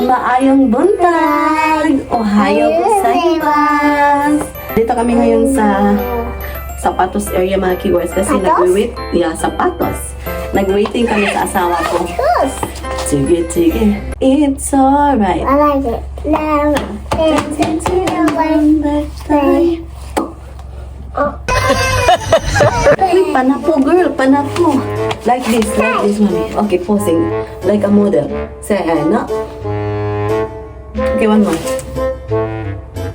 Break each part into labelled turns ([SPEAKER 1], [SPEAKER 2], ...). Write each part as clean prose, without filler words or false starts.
[SPEAKER 1] Maayong buntag! Ohayo gozaimasu! Dito kami ngayon sa sapatos area mga keywords kasi nag-wait. Yeah, sapatos. Nag-waiting kami sa asawa ko. Sige, sige. It's alright.
[SPEAKER 2] I like it. Now, dancing to the wind.
[SPEAKER 1] Ay, panapo girl, panapo. Like this, mommy. Okay, posing. Like a model. Say, no? Okay, one more.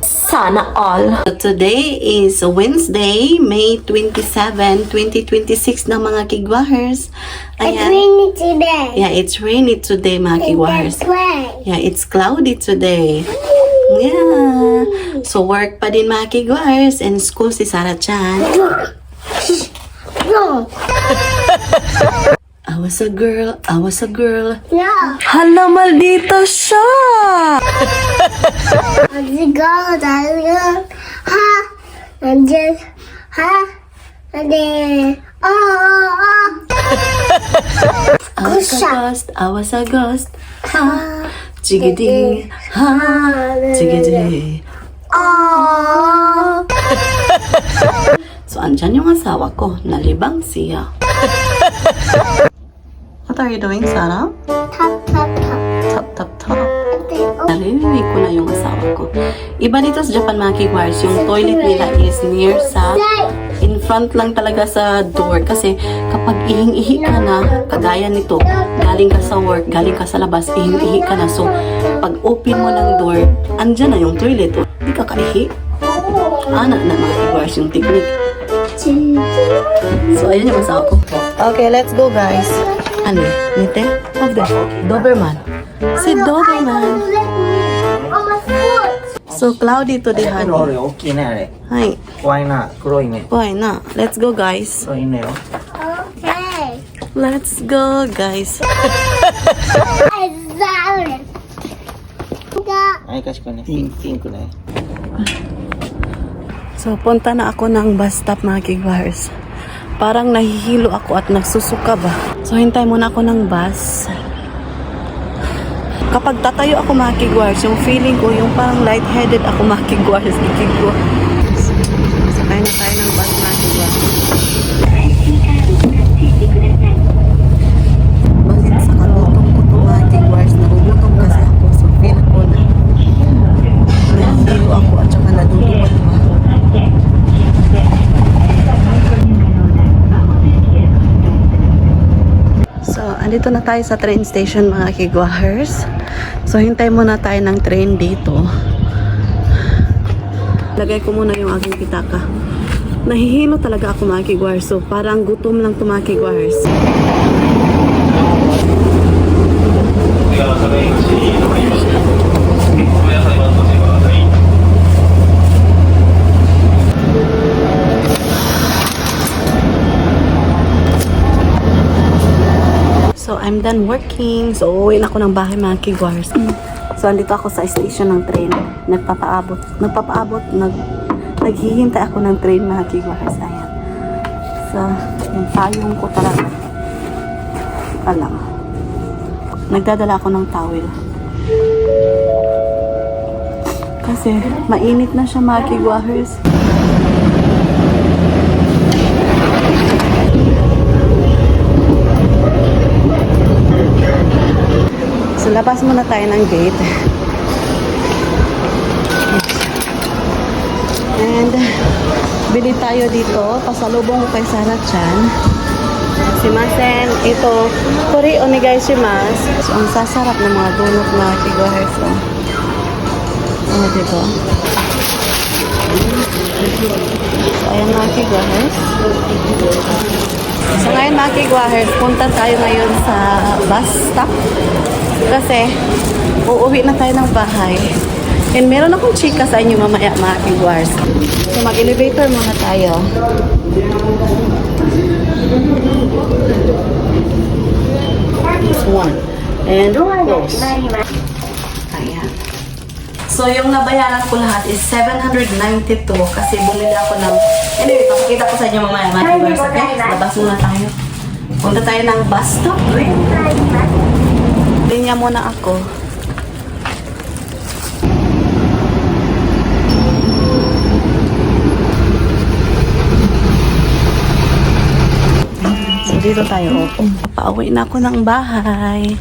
[SPEAKER 1] Sana all. Today is Wednesday, May 27, 2026 ng mga kigwahers.
[SPEAKER 2] It's rainy today.
[SPEAKER 1] Yeah, it's rainy today mga kigwahers.
[SPEAKER 2] That's why.
[SPEAKER 1] Yeah, it's cloudy today. Yeah. So work pa din mga kigwahers and school si Sarah Chan.
[SPEAKER 2] No.
[SPEAKER 1] I was a girl.
[SPEAKER 2] No.
[SPEAKER 1] Hala, maldita siya!
[SPEAKER 2] Let's go. Ha. And then, ha. And then, oh.
[SPEAKER 1] I was a ghost. Ha. Chigidi. Ha. Chigidi.
[SPEAKER 2] Oh.
[SPEAKER 1] So, andyan yung asawa ko. Nalibang siya. What are you doing, Sarah?
[SPEAKER 2] Tap, tap, tap.
[SPEAKER 1] Tap, tap, tap.
[SPEAKER 2] And then, oh.
[SPEAKER 1] Narinig ko na yung asawa ko. Iba dito sa Japan mga kigwars, yung toilet nila is near sa, in front lang talaga sa door. Kasi kapag ihing-ihi ka na, kagaya nito, galing ka sa work, galing ka sa labas, ihing-ihi ka na. So, pag open mo ng door, andyan na yung toilet. Hindi ka kaihi. Anak na mga kigwars yung technique. So, ayan yung asawa ko. Okay, let's go guys. Ano? Nite? Of the Doberman. Si Doberman.
[SPEAKER 2] On my foot.
[SPEAKER 1] So cloudy today,
[SPEAKER 3] この
[SPEAKER 1] honey.
[SPEAKER 3] 俺大きいねあれ
[SPEAKER 1] Hi.
[SPEAKER 3] 怖いな黒いね
[SPEAKER 1] Why not? Let's go, guys.
[SPEAKER 3] 黒いねよ
[SPEAKER 2] Okay.
[SPEAKER 1] Let's go, guys.
[SPEAKER 2] Excited.
[SPEAKER 3] あいかしくねピンクね
[SPEAKER 1] So, punta na ako ng bus stop, mga kigwars. Parang nahihilo ako at nagsusuka ba. So, hintay muna ako ng bus. Kapag tatayo ako, mga kigwars, yung feeling ko, yung parang lightheaded ako, mga kigwars. Sakay na tayo ng bus, mga kigwars. Bakit sa kalutong ko ito, mga kigwars? Nagugutom kasi ako. So, feel ko na nahihilo ako at saka nadudumot pa. So, andito na tayo sa train station mga kigwahers. So, hintay muna tayo ng train dito. Lagay ko muna yung aking pitaka. Nahihilo talaga ako mga kigwahers. So, parang gutom lang to mga kigwahers. So, I'm done working. So, uwi na ako ng bahay mga kigwars. So, andito ako sa station ng train. Naghihintay ako ng train mga kigwars. Ayan. So, yung payong ko talaga. Alam. Nagdadala ako ng towel. Kasi, mainit na siya mga kigwars. So, labas muna tayo ng gate. And, bili tayo dito. Pasalubong ko kay Sarah Chan. Simasen, ito, kori onegaishimasu. So, ang sasarap ng mga donut na kigwahers. So, diba? So, ayan mga kigwahers. So, ngayon mga kigwahers, punta tayo ngayon sa bus stop. Kasi, uuwi na tayo ng bahay. And meron akong chika sa inyo mamaya mga kigwars. So, mag-elevator muna tayo. This one. And close. Ayan. So, yung nabayaran ko lahat is 792 kasi bumili ako ng... Anyway, papakita ko sa inyo mamaya mga kigwars. Okay? Labas muna tayo. Punta tayo ng bus stop. Linya muna ako. dito tayo. Pauwi na ako ng bahay.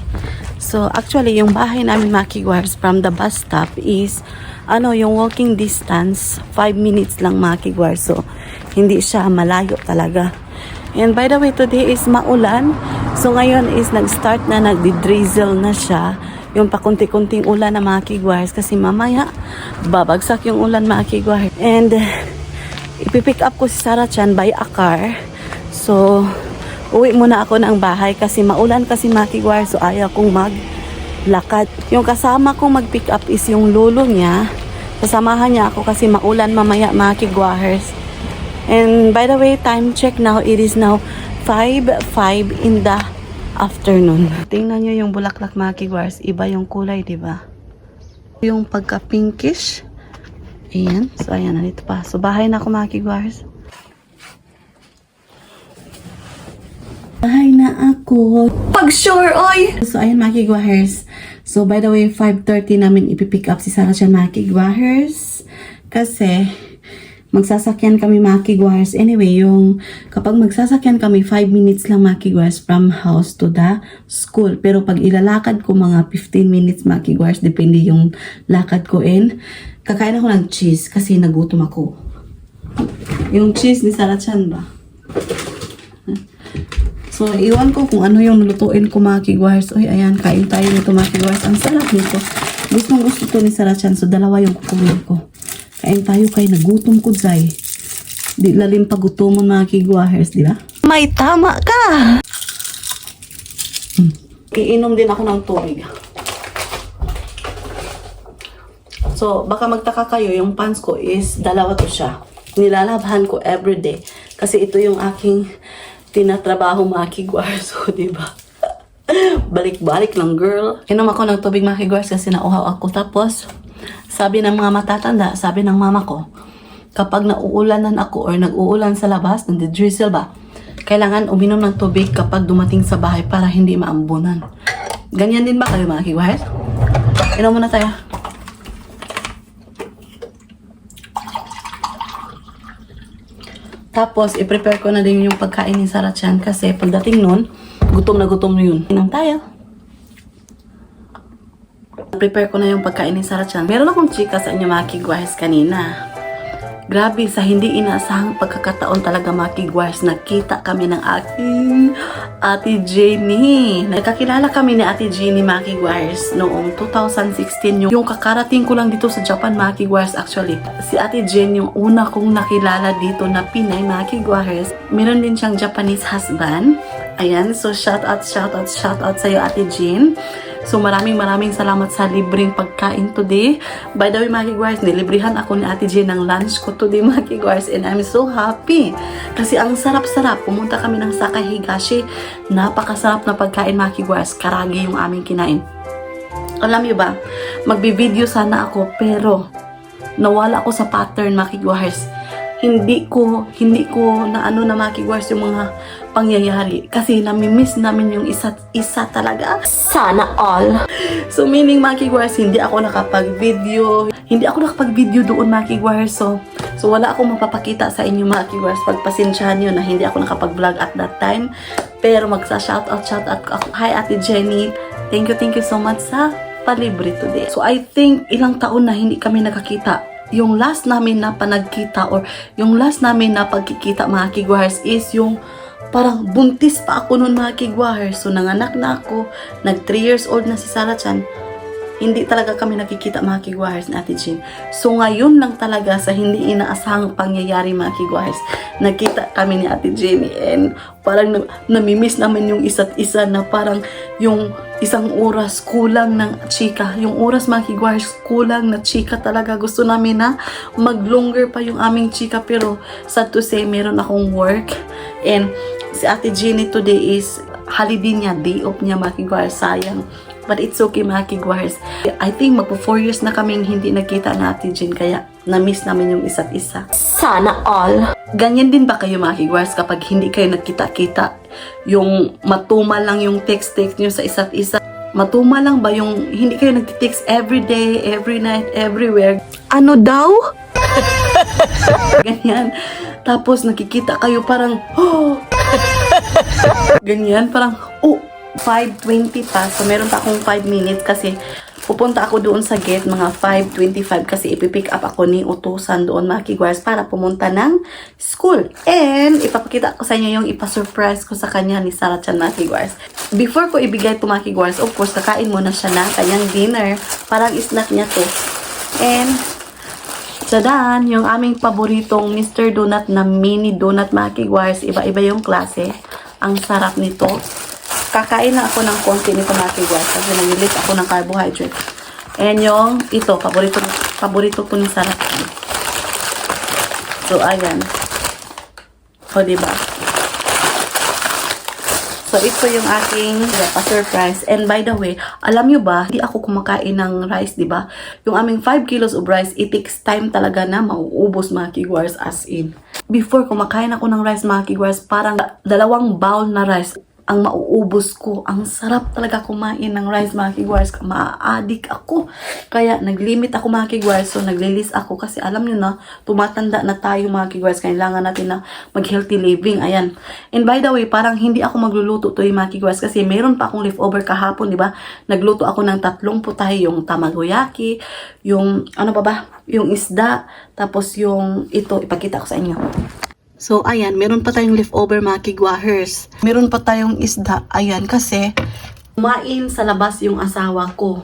[SPEAKER 1] So, actually, yung bahay namin, Maki Guars, from the bus stop is, yung walking distance, 5 minutes lang, Maki Guars. So, hindi siya malayo talaga. And by the way, today is maulan. So, ngayon is nag-start na, nagdi-drizzle na siya. Yung pakunti-kunting ulan na, Maki Guars. Kasi mamaya, babagsak yung ulan, Maki Guars. And, ipipick up ko si Sarah Chan by a car. So, uwi muna ako ng bahay kasi maulan kasi, Maki Guars. So, ayaw kong maglakad. Yung kasama kong mag-pick up is yung lolo niya. Kasamahan niya ako kasi maulan mamaya, Maki Guars. And by the way, time check now, it is now 5:05 in the afternoon. Tingnan nyo yung bulaklak, Maki Guars. Iba yung kulay, diba? Yung pagka-pinkish. Ayan. So, ayan, nandito pa. So, bahay na ako, Maki Guars. Bahay na ako. Pag-sure, oy! So, ayan, Maki Guars. So, by the way, 5:30 namin ipipick up si Sarah Chan, Maki Guars. Kasi, magsasakyan kami, Maki Guars. Anyway, kapag magsasakyan kami, 5 minutes lang, Maki Guars, from house to the school. Pero pag ilalakad ko, mga 15 minutes, Maki Guars, depende yung lakad ko. And kakain ako ng cheese kasi nagutom ako. Yung cheese ni Sarah Chan ba? So, iwan ko kung ano yung lutuin ko, Maki Guars. Uy, ayan, kain tayo nito, Maki Guars. Ang sarap nito. Gusto to ni Sarah Chan. So, dalawa yung kukunin ko. Kain tayo kay nagutom ko, Zay. Di lalim pagutomon, Maki Guars, di ba? May tama ka! Iinom din ako ng tubig. So, baka magtaka kayo, yung pants ko is dalawa to siya. Nilalabhan ko everyday. Kasi ito yung aking tinatrabaho, Maki Guars. So, di ba? Balik-balik lang, girl. Inom ako ng tubig, Maki Guars, kasi nauhaw ako. Tapos, sabi ng mga matatanda, sabi ng mama ko, kapag nauulanan ako or nag-uulan sa labas, nag-drizzle ba, kailangan uminom ng tubig kapag dumating sa bahay para hindi maambunan. Ganyan din ba kayo, Maki Guars? Inom muna tayo. Tapos, i-prepare ko na din yung pagkain ni Sarah Chan kasi pagdating nun, gutom na yun. Inom tayo. Prepare ko na yung pagkain ni Sarah Chan. Meron akong chika sa inyo, Maki Guars, kanina. Grabe, sa hindi inaasahang pagkakataon talaga, Maki Guars, nakita kami ng aking Ate Jenny. Nagkakilala kami ni Ate Jenny, Maki Guars, noong 2016. Yung kakarating ko lang dito sa Japan, Maki Guars, actually. Si Ate Jenny yung una kong nakilala dito na Pinay, Maki Guars. Meron din siyang Japanese husband. Ayan, so shout out sa'yo, Ate Jen. So maraming salamat sa libreng pagkain today. By the way, Maki Guars, nilibrihan ako ni Ate Jen ng lunch ko today, Maki Guars, and I'm so happy. Kasi ang sarap-sarap. Pumunta kami ng Sakai Higashi. Napakasarap na pagkain, Maki Guars. Karagi yung aming kinain. Alam niyo ba, magbi-video sana ako pero nawala ako sa pattern, Maki Guars. Hindi ko na Maki Guars, yung mga pangyayari. Kasi nami-miss namin yung isa't isa talaga. Sana all. So meaning, Maki Guars, hindi ako nakapag-video doon, Maki Guars. So wala akong mapapakita sa inyo, Maki Guars. Pagpasensyahan nyo na hindi ako nakapag-vlog at that time. Pero magsa-shoutout ako. Hi, Ate Jenny. Thank you so much sa palibre today. So I think ilang taon na hindi kami nakakita. Yung last namin na panagkita or yung last namin na pagkikita, Maki Guars, is yung parang buntis pa ako noon, Maki Guars. So nanganak na ako, nag 3 years old na si Sarah Chan. Hindi talaga kami nakikita, Maki Guars, ni Ate Jen. So ngayon lang talaga sa hindi inaasahang pangyayari, Maki Guars, nakita kami ni Ate Jenny and parang namimiss namin yung isa't isa na parang yung isang oras kulang ng chika. Yung oras, Maki Guars, kulang na chika talaga. Gusto namin na mag-longer pa yung aming chika pero sad to say, meron akong work and si Ate Jenny today is holiday niya, day off niya, Maki Guars, sayang. But it's okay, Maki Guars. I think magpo 4 years na kaming hindi nagkita na Ate Jen, kaya na-miss namin yung isa't isa. Sana all. Ganyan din ba kayo, Maki Guars, kapag hindi kayo nagkita-kita? Yung matumal lang yung text nyo sa isa't isa? Matumal lang ba yung hindi kayo nagtitext every day, every night, everywhere? Ano daw? Ganyan. Tapos nakikita kayo parang, oh! Ganyan, parang, 5:20 pa. So, meron pa akong 5 minutes kasi pupunta ako doon sa gate mga 5:25 kasi ipipick up ako ni utusan doon mga kigwars para pumunta ng school. And ipapakita ko sa inyo yung ipasurprise ko sa kanya ni Sarah Chan mga kigwars. Before ko ibigay ito mga kigwars, of course, kakain muna siya na kanyang dinner. Parang snack niya to. And tadaan, yung aming paboritong Mr. Donut na mini donut mga kigwars. Iba-iba yung klase. Ang sarap nito. Kakain na ako ng konti nito mga kigwars kasi nag-release ako ng carbohydrate. And yung ito, paborito ko ni Sarah. So, ayan. O, diba? So, ito yung aking pa-surprise. And by the way, alam nyo ba, hindi ako kumakain ng rice, diba? Yung aming 5 kilos of rice, it takes time talaga na mauubos mga kigwars as in. Before kumakain ako ng rice mga kigwars, parang 2 bowl na rice ang mauubos ko. Ang sarap talaga kumain ng rice mga kigwars. Ma-addict ako. Kaya nag-limit ako mga kigwars. So naglilis ako kasi alam nyo na, tumatanda na tayo mga kigwars. Kailangan natin na mag-healthy living. Ayan. And by the way, parang hindi ako magluluto to yung mga kigwars kasi meron pa akong leftover kahapon, di ba? Nagluto ako ng 3 putahe, yung tamagoyaki, yung ano pa ba? Yung isda, tapos yung ito, ipakita ko sa inyo. So, ayan, meron pa tayong leftover mga kigwahers. Meron pa tayong isda. Ayan, kasi kumain sa labas yung asawa ko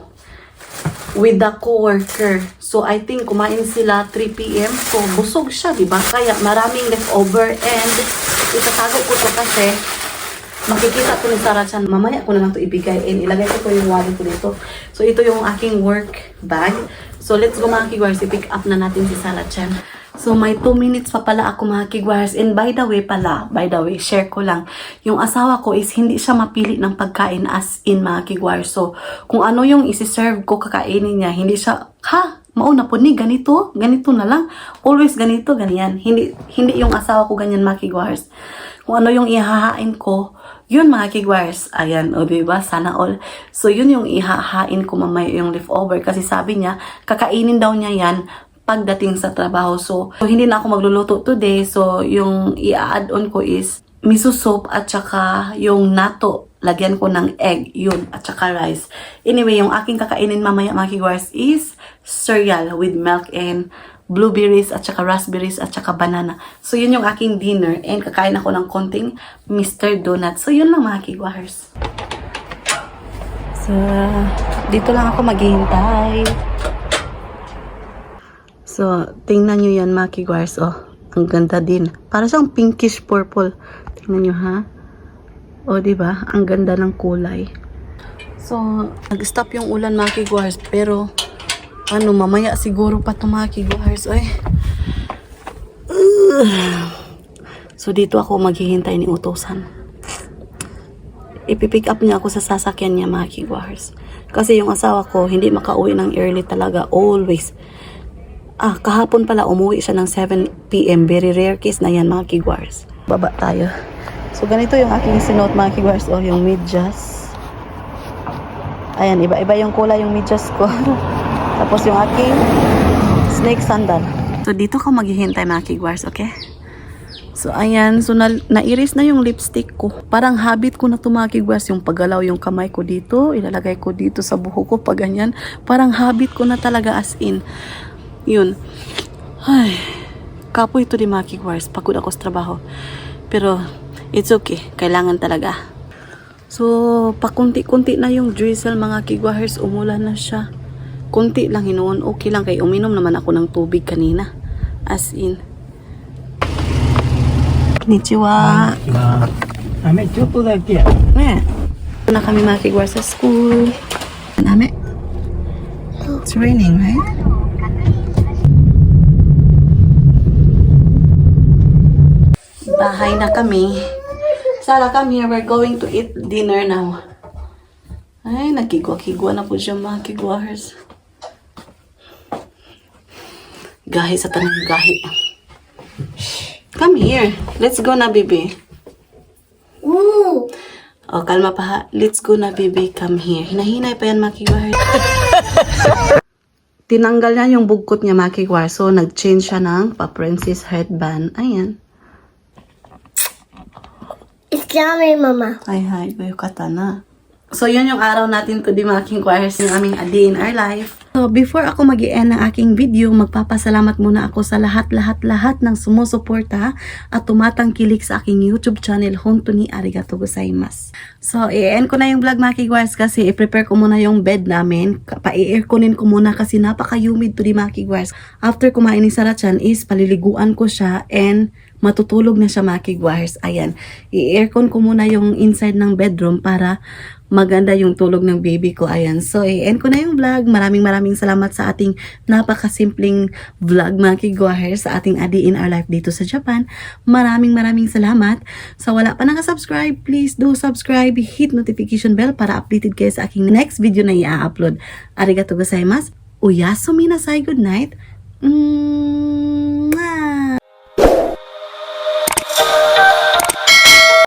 [SPEAKER 1] with the coworker. So, I think kumain sila 3 p.m. So, busog siya, diba? Kaya maraming leftover and itatago ko to kasi makikita ko ni Sarah Chan. Mamaya ko na lang to ibigay and ilagay ko yung wallet ko dito. So, ito yung aking work bag. So, let's go mga kigwahers. I-pick up na natin si Sarah Chan. So, may 2 minutes pa pala ako mga kigwars. And by the way, share ko lang. Yung asawa ko is hindi siya mapili ng pagkain as in mga kigwars. So, kung ano yung isi-serve ko kakainin niya, hindi siya, mauna po ni, ganito na lang. Always ganito, ganyan. Hindi yung asawa ko ganyan mga kigwars. Kung ano yung ihahain ko, yun mga kigwars. Ayan, o diba? Sana all. So, yun yung ihahain ko mamaya yung leftover. Kasi sabi niya, kakainin daw niya yan pagdating sa trabaho. So, hindi na ako magluluto today. So, yung i-add on ko is miso soup at saka yung natto. Lagyan ko ng egg, yun, at saka rice. Anyway, yung aking kakainin mamaya mga kigwars is cereal with milk and blueberries at saka raspberries at saka banana. So, yun yung aking dinner. And kakain ako ng konting Mr. Donut. So, yun lang mga kigwars. So, dito lang ako maghihintay. So, tingnan nyo yan mga kigwars. Oh, ang ganda din. Para siyang pinkish purple. Tingnan nyo ha. O, diba? Ang ganda ng kulay. So, nag-stop yung ulan mga kigwars. Pero, mamaya siguro pa ito mga kigwars. So, dito ako maghihintay ni utusan. Ipipick up niya ako sa sasakyan niya mga kigwars. Kasi yung asawa ko, hindi makauwi ng early talaga. Always. Kahapon pala umuwi siya ng 7 p.m. Very rare case na yan mga kigwars. Baba tayo. So ganito yung aking sinuot mga kigwars. O yung medyas. Ayan, iba-iba yung kulay yung medyas ko. Tapos yung aking snake sandal. So dito ka maghihintay mga kigwars, okay? So ayan, so nairis na yung lipstick ko. Parang habit ko na ito mga kigwars. Yung paggalaw yung kamay ko dito. Ilalagay ko dito sa buhok ko pag ganyan. Parang habit ko na talaga as in. Yun. Ay, kapoy ito di mga kigwars. Pagod ako sa trabaho. Pero, it's okay. Kailangan talaga. So, pakunti-kunti na yung drizzle mga kigwars. Umulan na siya. Kunti lang hinoon. Okay lang kay uminom naman ako ng tubig kanina. As in. Konnichiwa.
[SPEAKER 3] Ame, choto dake.
[SPEAKER 1] Ito na kami mga kigwars sa school. Ame. It's raining, right? Bahay na kami. Sarah, come here. We're going to eat dinner now. Ay, nagkigwa-kigwa na po siya mga kigwahers. Gahi sa tanong gahi. Come here. Let's go na, baby.
[SPEAKER 2] Woo!
[SPEAKER 1] Oh, kalma pa ha. Let's go na, baby. Come here. Hinahinay pa yan mga kigwahers. Tinanggal niya yung bugkot niya mga kigwahers. So, nag-change siya ng pa-princess headband. Ayan.
[SPEAKER 2] It's Yummy, Mama.
[SPEAKER 1] Hi, Goyo Katana. So, yun yung araw natin today mga King Choirs, yung aming A Day in Our Life. So, before ako mag-i-end ng aking video, magpapasalamat muna ako sa lahat ng sumusuporta at tumatangkilik sa aking YouTube channel, Honto ni Arigato gozaimasu. So, i-end ko na yung vlog mga King Choirs kasi i-prepare ko muna yung bed namin. Pa-i-airconin ko muna kasi napaka-humid today mga King Choirs. After kumain ni Sarachan is paliliguan ko siya and matutulog na siya mga King Choirs. Ayan, i-aircon ko muna yung inside ng bedroom para maganda yung tulog ng baby ko. Ayan. So, i-end ko na yung vlog. Maraming salamat sa ating napakasimpleng vlog, mga kigwahers, sa ating A Day in Our Life dito sa Japan. Maraming salamat. Sa wala pa nakasubscribe, please do subscribe. Hit notification bell para updated kayo sa aking next video na i-upload. Arigato gozaimasu. Uyasumi nasai. Good night.